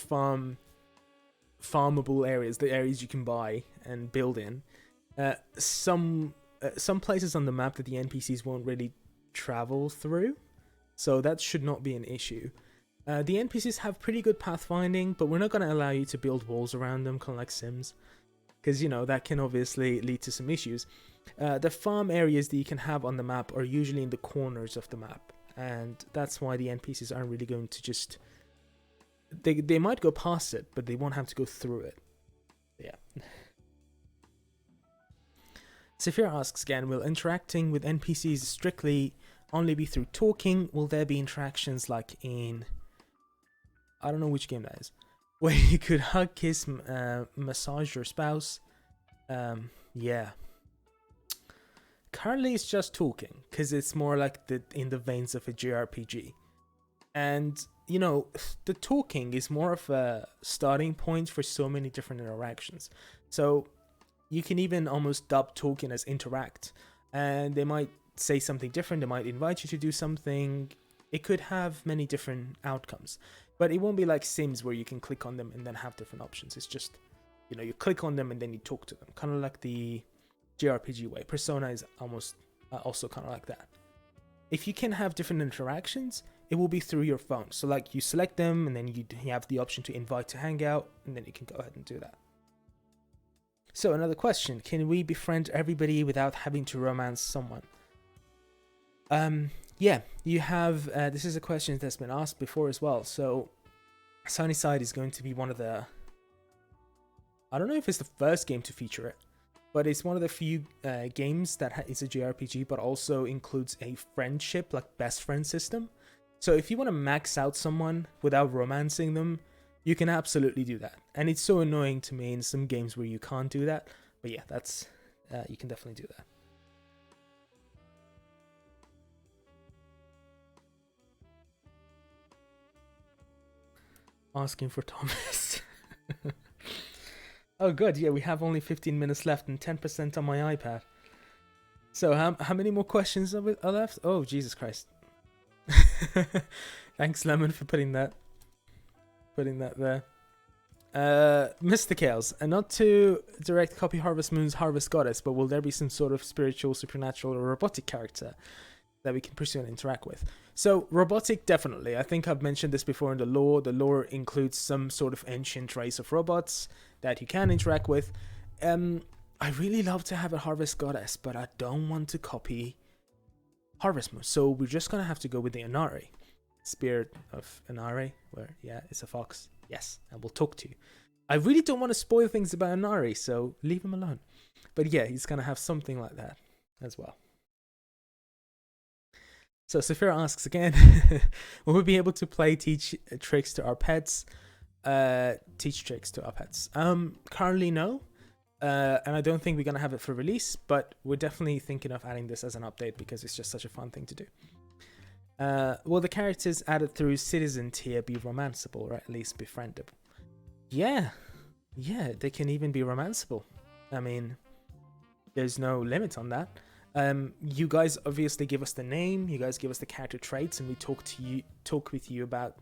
farmable areas, the areas you can buy and build in, some places on the map that the NPCs won't really travel through, so that should not be an issue. The NPCs have pretty good pathfinding, but we're not going to allow you to build walls around them, kind of like Sims, because, you know, that can obviously lead to some issues. The farm areas that you can have on the map are usually in the corners of the map, and that's why the NPCs aren't really going to just... They might go past it, but they won't have to go through it. Yeah. Saphira asks again, will interacting with NPCs strictly only be through talking? Will there be interactions like in... I don't know which game that is. Where you could hug, kiss, massage your spouse? Yeah. Currently it's just talking, because it's more like in the veins of a JRPG. And... you know, the talking is more of a starting point for so many different interactions. So you can even almost dub talking as interact. And they might say something different. They might invite you to do something. It could have many different outcomes. But it won't be like Sims where you can click on them and then have different options. It's just, you know, you click on them and then you talk to them. Kind of like the JRPG way. Persona is almost also kind of like that. If you can have different interactions, it will be through your phone. So like you select them and then you have the option to invite to hang out, and then you can go ahead and do that. So another question, can we befriend everybody without having to romance someone? Yeah, you have, this is a question that's been asked before as well. So SunnySide is going to be one of the, I don't know if it's the first game to feature it, but it's one of the few games that is a JRPG, but also includes a friendship, like best friend system. So if you want to max out someone without romancing them, you can absolutely do that. And it's so annoying to me in some games where you can't do that. But yeah, that's you can definitely do that. Asking for Thomas. Oh, good. Yeah, we have only 15 minutes left and 10% on my iPad. So how many more questions are left? Oh, Jesus Christ. Thanks, Lemon, for putting that there. Mr. Kales, and not to direct copy Harvest Moon's Harvest Goddess, but will there be some sort of spiritual, supernatural, or robotic character that we can pursue and interact with? So, robotic, definitely. I think I've mentioned this before in the lore. The lore includes some sort of ancient race of robots that you can interact with. I really love to have a Harvest Goddess, but I don't want to copy Harvest Moon. So we're just going to have to go with the Inari. Spirit of Inari, where, yeah, it's a fox. Yes, and we'll talk to you. I really don't want to spoil things about Inari, so leave him alone. But yeah, he's going to have something like that as well. So Saphira asks again, will we be able to teach tricks to our pets? Teach tricks to our pets. Currently no. And I don't think we're going to have it for release, but we're definitely thinking of adding this as an update because it's just such a fun thing to do. Will the characters added through Citizen tier be romanceable or at least befriendable? Yeah, they can even be romanceable. I mean, there's no limit on that. You guys obviously give us the name, you guys give us the character traits, and we talk with you about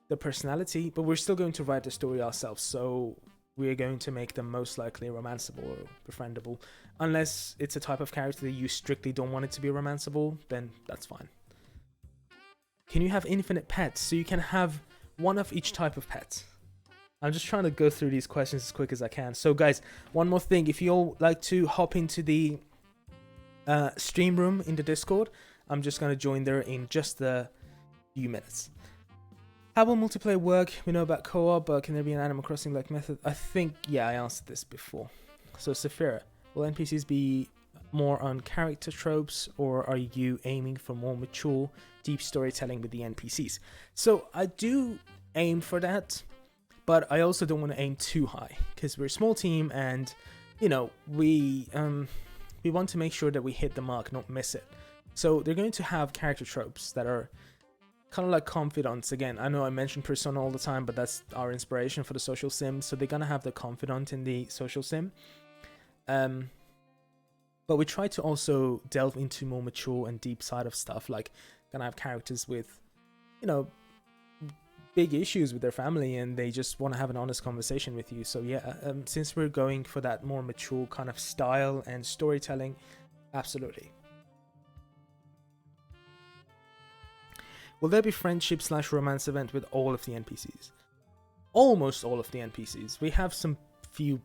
the personality, but we're still going to write the story ourselves, so we're going to make them most likely romanceable or befriendable. Unless it's a type of character that you strictly don't want it to be romanceable, then that's fine. Can you have infinite pets? So you can have one of each type of pet. I'm just trying to go through these questions as quick as I can. So guys, one more thing. If you all like to hop into the stream room in the Discord, I'm just going to join there in just a few minutes. How will multiplayer work? We know about co-op, but can there be an Animal Crossing-like method? I think, yeah, I answered this before. So Saphira, will NPCs be more on character tropes, or are you aiming for more mature, deep storytelling with the NPCs? So I do aim for that, but I also don't want to aim too high, because we're a small team, and, you know, we want to make sure that we hit the mark, not miss it. So they're going to have character tropes that are kind of like confidants. Again, I know I mention Persona all the time, but that's our inspiration for the social sim. So they're gonna have the confidant in the social sim. But we try to also delve into more mature and deep side of stuff. Like, gonna have characters with, you know, big issues with their family, and they just want to have an honest conversation with you. So yeah, since we're going for that more mature kind of style and storytelling, absolutely. Will there be friendship / romance event with all of the NPCs? Almost all of the NPCs. We have some few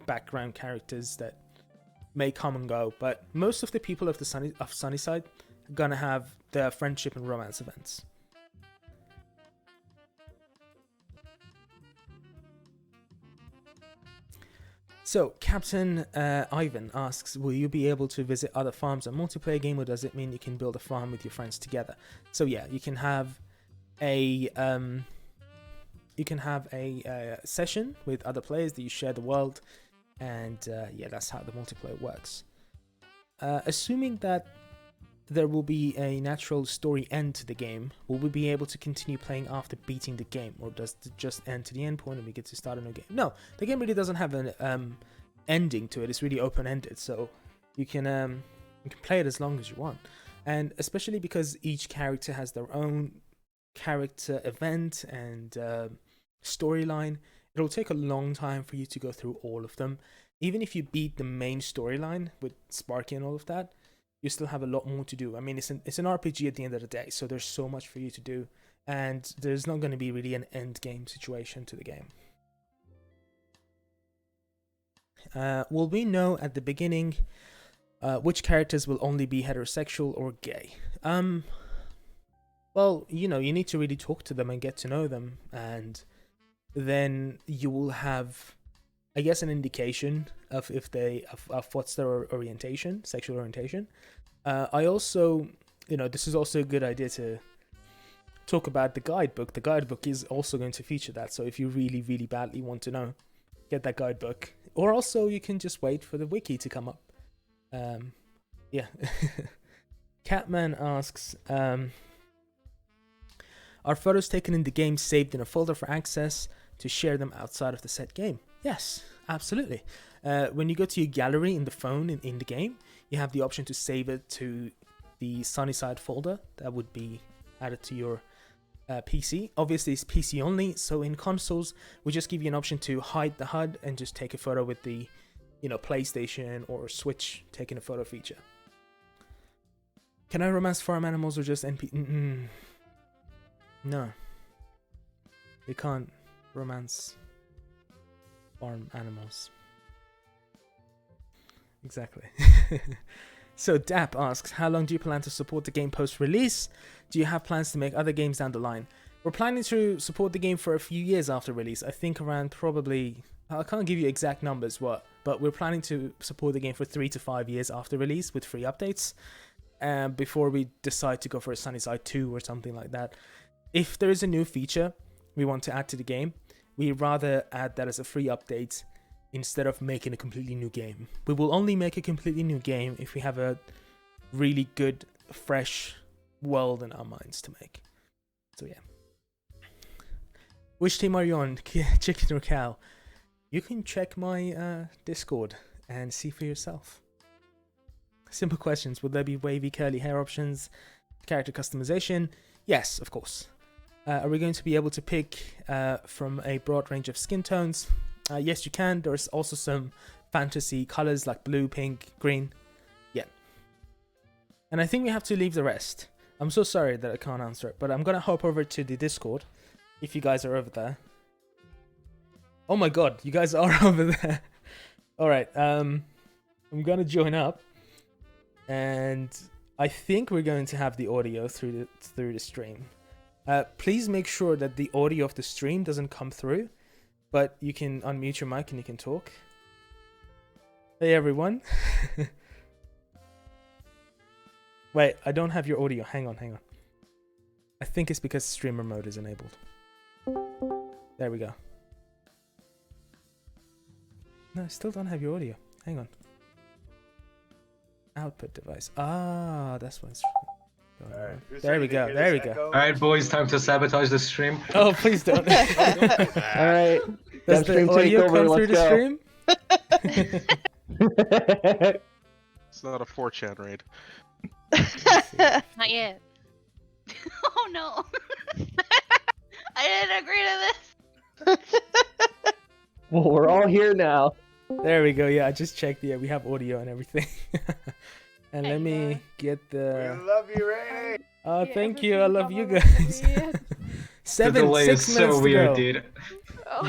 background characters that may come and go, but most of the people of the SunnySide are gonna have their friendship and romance events. So, Captain Ivan asks, will you be able to visit other farms on multiplayer game, or does it mean you can build a farm with your friends together? So yeah, you can have a session with other players that you share the world, and yeah, that's how the multiplayer works. Assuming that there will be a natural story end to the game, will we be able to continue playing after beating the game, or does it just end to the end point and we get to start a new game? No, the game really doesn't have an ending to it. It's really open-ended, so you can play it as long as you want. And especially because each character has their own character event and storyline, it'll take a long time for you to go through all of them. Even if you beat the main storyline with Sparky and all of that, you still have a lot more to do. I mean, it's an RPG at the end of the day, so there's so much for you to do, and there's not going to be really an end game situation to the game. Will we know at the beginning which characters will only be heterosexual or gay? Well, you know, you need to really talk to them and get to know them, and then you will have, I guess, an indication of if they of what's their orientation, sexual orientation. I also this is also a good idea to talk about the guidebook. The guidebook is also going to feature that. So if you really, really badly want to know, get that guidebook. Or also you can just wait for the wiki to come up. Yeah. Catman asks, are photos taken in the game saved in a folder for access to share them outside of the set game? Yes, absolutely. When you go to your gallery in the phone in the game, you have the option to save it to the SunnySide folder that would be added to your PC. Obviously, it's PC only, so in consoles, we just give you an option to hide the HUD and just take a photo with the, PlayStation or Switch taking a photo feature. Can I romance farm animals or just NP? No. You can't romance farm animals. Exactly. So Dap asks, how long do you plan to support the game post-release? Do you have plans to make other games down the line? We're planning to support the game for a few years after release. I think around probably, I can't give you exact numbers but we're planning to support the game for 3 to 5 years after release with free updates. Before we decide to go for a SunnySide 2 or something like that. If there is a new feature we want to add to the game, we rather add that as a free update instead of making a completely new game. We will only make a completely new game if we have a really good, fresh world in our minds to make. So yeah. Which team are you on, chicken or cow? You can check my Discord and see for yourself. Simple questions. Will there be wavy curly hair options? Character customization? Yes, of course. Are we going to be able to pick from a broad range of skin tones? Yes, you can. There's also some fantasy colors like blue, pink, green. Yeah. And I think we have to leave the rest. I'm so sorry that I can't answer it, but I'm going to hop over to the Discord if you guys are over there. Oh my god, you guys are over there. All right. I'm going to join up. And I think we're going to have the audio through the stream. Please make sure that the audio of the stream doesn't come through. But you can unmute your mic and you can talk. Hey everyone. Wait, I don't have your audio. Hang on. I think it's because streamer mode is enabled. There we go. No, I still don't have your audio. Hang on. Output device. Ah, that's what's Right, there we go. There we go. Alright, boys, time to sabotage the stream. Oh, please don't. Alright. Does the audio come through the stream? It's not a 4chan raid. Not yet. Oh no. I didn't agree to this. Well, we're all here now. There we go. Yeah, I just checked. Yeah, we have audio and everything. And let me get the. We love you, Rainy. Oh, thank you. I love you guys. The 6 delay minutes is so to weird, go. dude.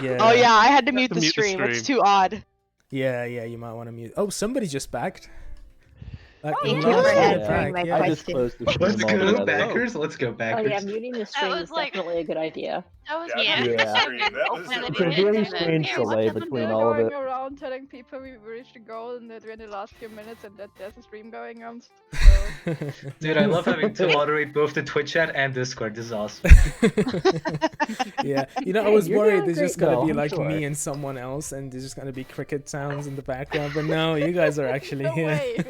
Yeah. Oh yeah, I had to mute the mute the stream. It's stream. too odd. Yeah, you might want to mute. Oh, somebody just backed. Like, Oh, last you were minute answering my back, yeah. I just question. closed the stream Let's go altogether. backers. Let's go Oh backers. yeah, muting the stream was is like- definitely a good idea. That was Yeah, yeah. yeah. Stream, that was Open the- it It's a in very and then, strange here, what delay happened? between They're all of going it. around telling people we reached the goal and that we're in the last few minutes and that there's a stream going on. So Dude, I love having to moderate both the Twitch chat and Discord. This is awesome. Yeah, I Hey, was you're worried doing there's just great, gonna though, be I'm like sure. me and someone else, and there's just gonna be cricket sounds in the background. But no, you guys are actually no here. way.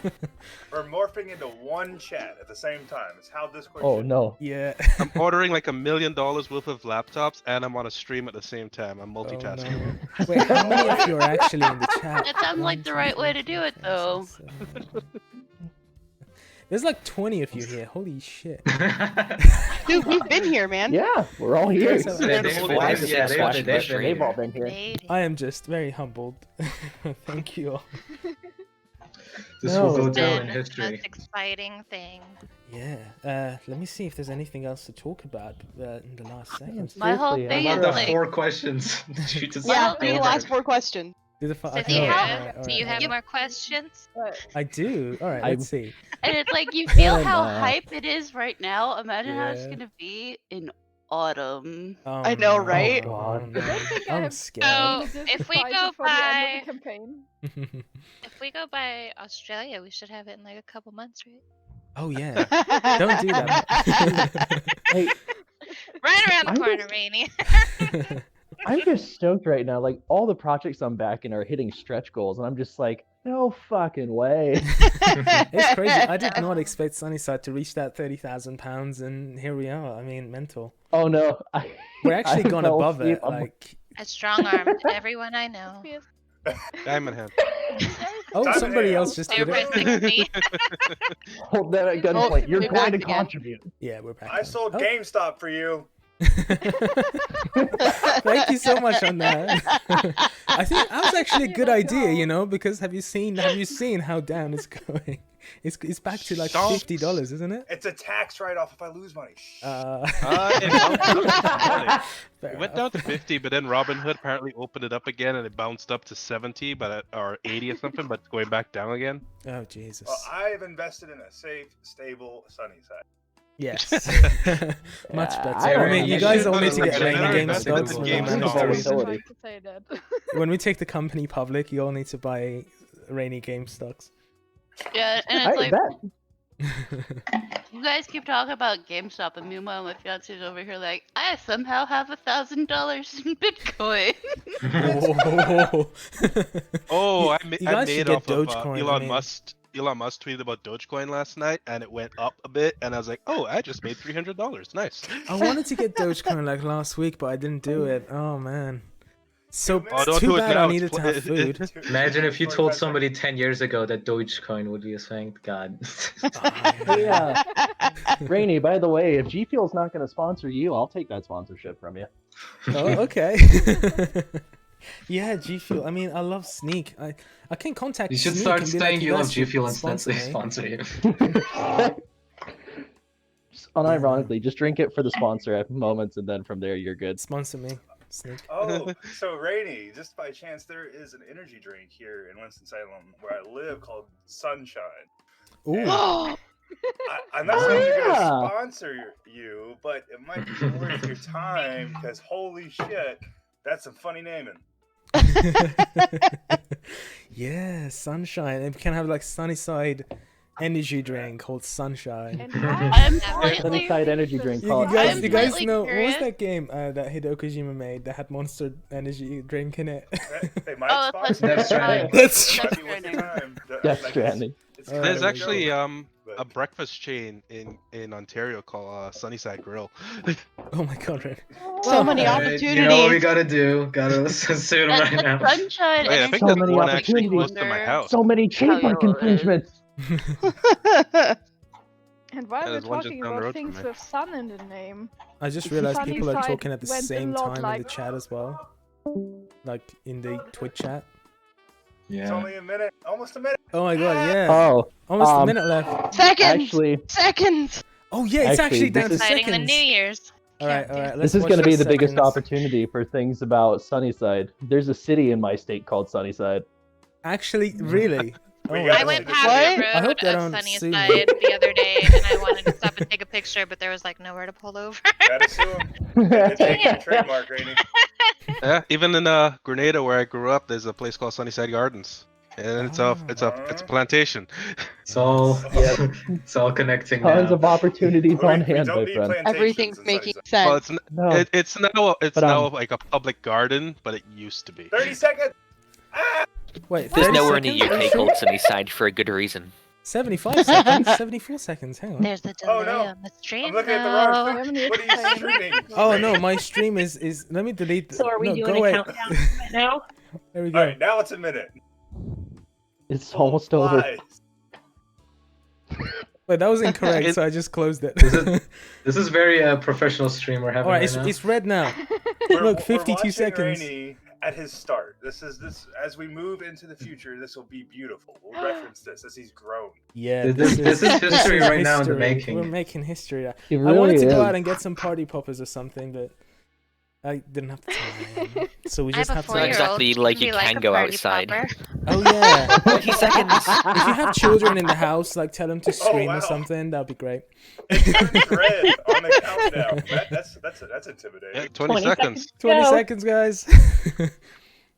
We're morphing into one chat at the same time. It's how Discord Oh should no. Yeah. I'm ordering like $1 million worth of laptops and I'm on a stream at the same time. I'm Oh, multitasking. no. Wait, how many of you are actually in the chat? That sounds like the right way to do it, though. There's like 20 of you here. Holy shit. Dude, we've been here, man. Yeah, we're all here. Yes, They've all been here. Maybe. I am just very humbled. Thank you all. This No. will go It's down in been history. an exciting thing. Yeah. Let me see if there's anything else to talk about in the last seconds. My whole Seriously, thing How is about the like, 4 questions? Shoot us Yeah, out do the there. last 4 questions. Do the so okay, do you alright, have, alright, do you alright. have more questions? But I do. Alright, I- let's see. And it's like, you feel And, how uh, hype it is right now. Imagine how it's Yeah. gonna be in autumn. Oh, I know, no. right? Oh, God. no. I don't think I I'm have- scared. Oh, just if we excited go for the end by- of the campaign. If we go by Australia, we should have it in like a couple months, right? Oh yeah. Don't do that. Hey, Right around the I'm corner, just- Rainy. I'm just stoked right now. Like all the projects I'm backing are hitting stretch goals, and I'm just like, no fucking way. It's crazy. I did not expect SunnySide to reach that £30,000, and here we are. I mean, mental. Oh no, We're actually I gone fell above asleep it. on my- Like, I strong-armed everyone I know. Diamond hand. oh, Diamond somebody hand. else just did Super it. me. Hold that at Oh, gunpoint. You're we're going to back again. contribute. Yeah, we're back. I now. sold Oh. GameStop for you. Thank you so much on that. I think that was actually a good idea, you know, because have you seen how down it's going? It's back to like Stop. $50, isn't it? It's a tax write-off if I lose money. Fair It went enough. down to 50, but then Robinhood apparently opened it up again, and it bounced up to 70, or 80 or something, but it's going back down again. Oh Jesus. Well, I've invested in a safe, stable SunnySide. Yes. Much Yeah, better. I mean, you you guys should all need to get consider RainyGames investing stocks in when game we manage stocks. to- Volatility. To say that. when we take the company public. You all need to buy RainyGames stocks. Yeah, and it's I like bet. you guys keep talking about GameStop, and meanwhile my fiance's over here like, I somehow have $1,000 in Bitcoin. Oh, You I guys made should get off of Dogecoin, I Elon mean- Musk. Elon Musk tweeted about Dogecoin last night, and it went up a bit, and I was like, "Oh, I just made $300. Nice." I wanted to get Dogecoin like last week, but I didn't do it. Oh man. So Oh, don't too do it bad now, I it's needed to have food. Imagine if you told 45 somebody 10 years ago that Dogecoin would be a thing. God. Hey, Rainy, by the way, if G Fuel's not going to sponsor you, I'll take that sponsorship from you. Oh, okay. Yeah, G Fuel. I mean, I love Sneak. I can contact You should Sneak start and be saying like, you love guys G should Fuel instead sponsor they me. sponsor you. Just unironically, just drink it for the sponsor at moments, and then from there you're good. Sponsor me, Sneak. Oh, so Rainy, just by chance, there is an energy drink here in Winston-Salem where I live called SunSide. Ooh. I'm not saying they're going Yeah. to sponsor you, but it might be worth your time because holy shit, that's some funny naming. Yeah, Sunshine. And we can have like SunnySide energy drink called Sunshine. And why- I'm why- slightly- Sunnyside energy drink. You, Call you it guys, I'm you guys slightly know what was curious. that game that Hideo Kojima made that had Monster Energy drink in it? They might Oh, sponsor that's you. Stranding. That's It might be Death worth your time. Death Like, Stranding. it's There's kind There's of a actually joke, a but- breakfast chain in Ontario called SunnySide Grill. Oh my god, Red. So many Alright, you know what we opportunities. gotta do. Gotta sue them right now. Sunshine Wait, I energy think So there's many one actually opportunities. close to my house. So many How trademark you roll it. infringements. And while Yeah, we're there's one just talking down the about road from things me. with sun in the name, I just realized people are Sunnyside talking at the went a same lot time in like- the chat as well. Like in the Twitch chat. It's Yeah. only a minute, almost a minute. Oh my god, yeah. Oh, Almost a um, minute left. Seconds. actually, Seconds. Oh yeah, it's actually, actually down to this is- Exciting the seconds. New Year's. Alright, Can't do. alright. this is going to be the biggest opportunity for things about Sunnyside. There's a city in my state called Sunnyside. Actually, really? We Oh got my I went God. past What? the I hope road they of don't sue me. Sunnyside the other day, and I wanted to stop and take a picture, but there was like nowhere to pull over. Gotta sue him. They take your trademark, Rainy. Yeah, even in Grenada where I grew up, there's a place called Sunnyside Gardens, and it's a plantation. It's all it's all connecting Tons now. of opportunities on We hand, don't my need friend. plantations Everything's in making Sunnyside. Well, sense. No, it's But, now like a public garden, but it used to be. 30 seconds. Ah! Wait, There's 30 nowhere in the seconds? Are you UK sure? called Sunnyside for a good reason. 75 seconds? 74 seconds, hang on. There's a delay Oh, no. on the stream. I'm looking at the wrong though. thing. What are you streaming? Oh no, my stream is let me delete So are we no, doing go a away. countdown right now? There we go. Alright, now it's a minute. it's almost over. Lies. Wait, that was incorrect, so I just closed it. Is it- This is very professional stream we're having Alright, right it's, now. it's red now. We're- Look, we're 52 watching seconds. Rainy at his start. This as we move into the future, this will be beautiful. We'll reference this as he's grown. Yeah, This is history right now in the history. making. We're making history. It I really wanted to is. go out and get some party poppers or something, but I didn't have the time. So we I just have a have to. Not 4-year-old. exactly She like can you be like can a go party outside. popper. Oh yeah. 20 seconds. If you have children in the house, like tell them to scream wow. or something, that'd be great. It turns red on the countdown. That's intimidating. Yeah, 20 seconds. 20 Go. seconds, guys.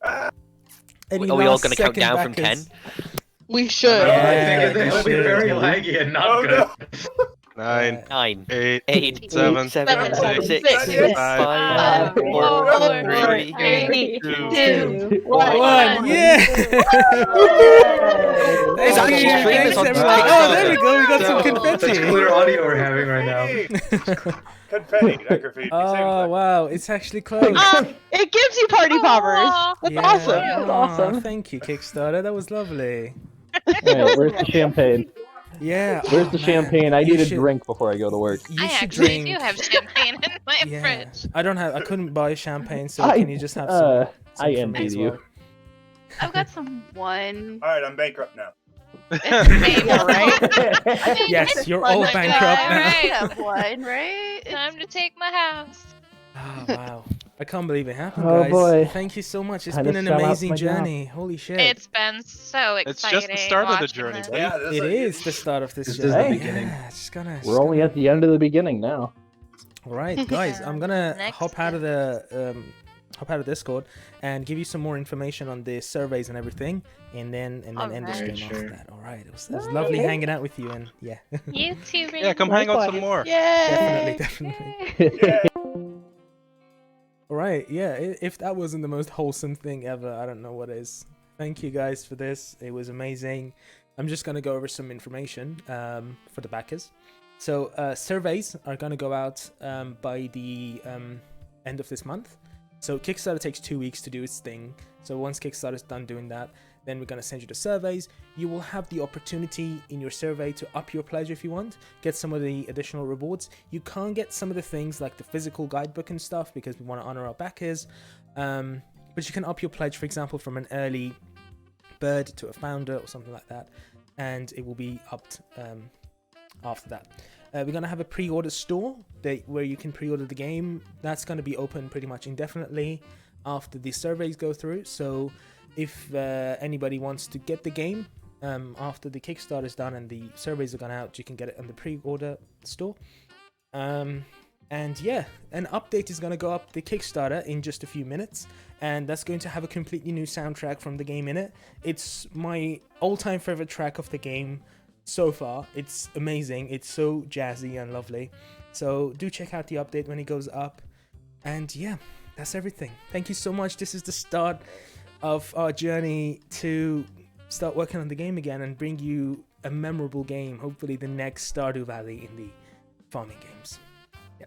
Ah, Any Are we all last going to count second down from 10? backers? We should. Yeah, I think we it'll be should. very laggy and not Oh, good. no. 9, 9, 8, 8, 7, 7, 7, 6, 6, 5, 5, 4, 4, 3, 3, 2, 2, 1. 1. Yeah. It's Thank actually you. streaming Thanks, on everybody. Kickstarter. Oh, there we go. We got some Such confetti. clear audio we're having right now. Confetti, not graffiti. Same Oh, thing. wow. It's actually close. It gives you party poppers. Aw. That's Yeah. awesome. That's Aw, awesome. Thank you, Kickstarter. That was lovely. Alright, where's the champagne? Yeah. Where's oh, the man. champagne? I You need a should- drink before I go to work. You I should actually drink. do have champagne in my Yeah. fridge. I couldn't buy champagne, so I- can you just have some? I for me envied as you. well? I've got some one. All right, I'm bankrupt now. Yeah, right? Yes, you're One all like bankrupt that. now. I have one, right? Time to take my house. Oh, wow. I can't believe it happened, Oh, guys. boy. Thank you so much. It's Kinda been an sell out amazing my job. journey. Holy shit. It's been so exciting. It's just the start of the watching journey, this. buddy. Yeah, this It is the start of this This journey. is the Hey. beginning. Yeah, just gonna. We're only at the end of the beginning now. All right, guys. I'm gonna Next hop out of the Discord and give you some more information on the surveys and everything, and then end the Alright. stream Sure. after that. All right. It was lovely hanging out with you, and yeah, You too, Ray. Yeah, come hang out some more. definitely, Yay! definitely. Yeah. All right, yeah. If that wasn't the most wholesome thing ever, I don't know what is. Thank you guys for this. It was amazing. I'm just gonna go over some information for the backers. So surveys are gonna go out by the end of this month. So Kickstarter takes 2 weeks to do its thing. So once Kickstarter's done doing that, then we're gonna send you the surveys. You will have the opportunity in your survey to up your pledge if you want, get some of the additional rewards. You can't get some of the things like the physical guidebook and stuff because we want to honor our backers. But you can up your pledge, for example, from an early bird to a founder or something like that, and it will be upped after that. We're going to have a pre-order store where you can pre-order the game. That's going to be open pretty much indefinitely after the surveys go through. So if anybody wants to get the game after the Kickstarter is done and the surveys are gone out, you can get it on the pre-order store. And yeah, an update is going to go up the Kickstarter in just a few minutes, and that's going to have a completely new soundtrack from the game in it. It's my all-time favorite track of the game so far. It's amazing. It's so jazzy and lovely. So do check out the update when it goes up. And yeah, that's everything. Thank you so much. This is the start of our journey to start working on the game again and bring you a memorable game. Hopefully the next Stardew Valley in the farming games. Yeah.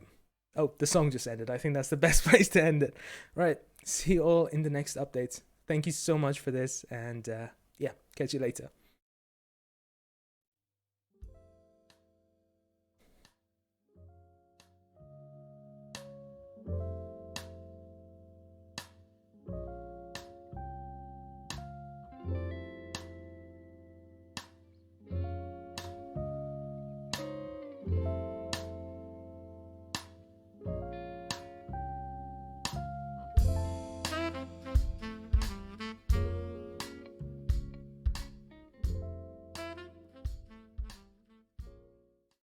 Oh, the song just ended. I think that's the best place to end it. Right. See you all in the next updates. Thank you so much for this. And yeah, catch you later.